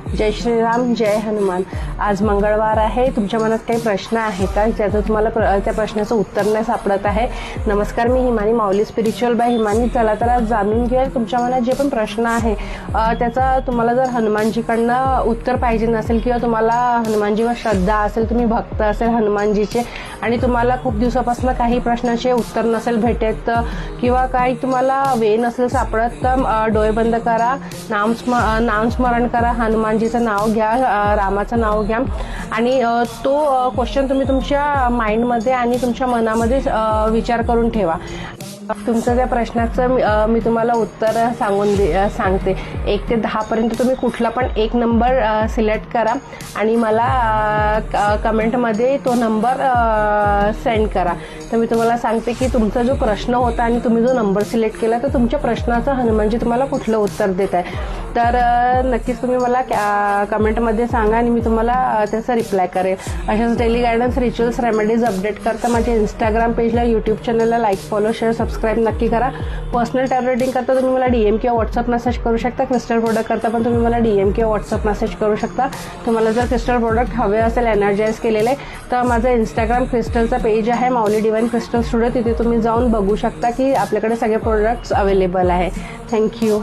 जय श्रीराम, जय हनुमान। आज मंगळवार आहे। तुमच्या मनात काही प्रश्न आहे का ज्याचं तुम्हाला त्या प्रश्नाचं उत्तर नाही सापडत आहे? नमस्कार, मी हिमानी, माऊली स्पिरिच्युअल बाय हिमानी। चला तर आज जाणून घ्या तुमच्या मनात जे पण प्रश्न आहे त्याचा तुम्हाला जर हनुमानजीकडनं उत्तर पाहिजे नसेल किंवा तुम्हाला हनुमानजीवर श्रद्धा असेल, तुम्ही भक्त असेल हनुमानजीचे आणि तुम्हाला खूप दिवसापासून काही प्रश्नाचे उत्तर नसेल भेटत किंवा काही तुम्हाला वे नसेल सापडत, तर डोळे बंद करा, नामस्मरण करा, हनुमानजीचं नाव घ्या, रामाचं नाव घ्या आणि तो क्वेश्चन तुम्ही तुमच्या माइंडमध्ये आणि तुमच्या मनामध्ये विचार करून ठेवा। तुमच्या त्या प्रश्नाचं मी तुम्हाला उत्तर सांगते। 1 ते 10 पर्यंत तुम्ही कुठला पण एक नंबर सिलेक्ट करा आणि मला कमेंटमध्ये तो नंबर सेंड करा। तर मी तुम्हाला सांगते की तुमचा जो प्रश्न होता आणि तुम्ही जो नंबर सिलेक्ट केला तर तुमच्या प्रश्नाचं हनुमानजी तुम्हाला कुठलं उत्तर देत आहे। तर नक्कीच तुम्ही मला कमेंटमध्ये सांगा आणि मी तुम्हाला त्याचा रिप्लाय करेल। अशाच daily guidance, rituals, remedies update करता माझ्या इंस्टाग्राम पेजला, यूट्यूब चॅनलला लाईक, फॉलो, शेअर, सबस्क्राईब नक्की करा। पर्सनल टॅरो रीडिंग करता तुम्ही मला DM किंवा व्हॉट्सअप मेसेज करू शकता। क्रिस्टल प्रोडक्ट करता पण तुम्ही मला DM किंवा व्हॉट्सअप मेसेज करू शकता। तुम्हाला जर क्रिस्टल प्रोडक्ट हवे असेल एनर्जाइज केलेले तर माझं इंस्टाग्राम क्रिस्टलचा पेज आहे, माऊली डिवाइन क्रिस्टल स्टुडिओ। तिथे तुम्ही जाऊन बघू शकता की आपल्याकडे सगळे प्रोडक्ट्स अवेलेबल आहे। थँक्यू।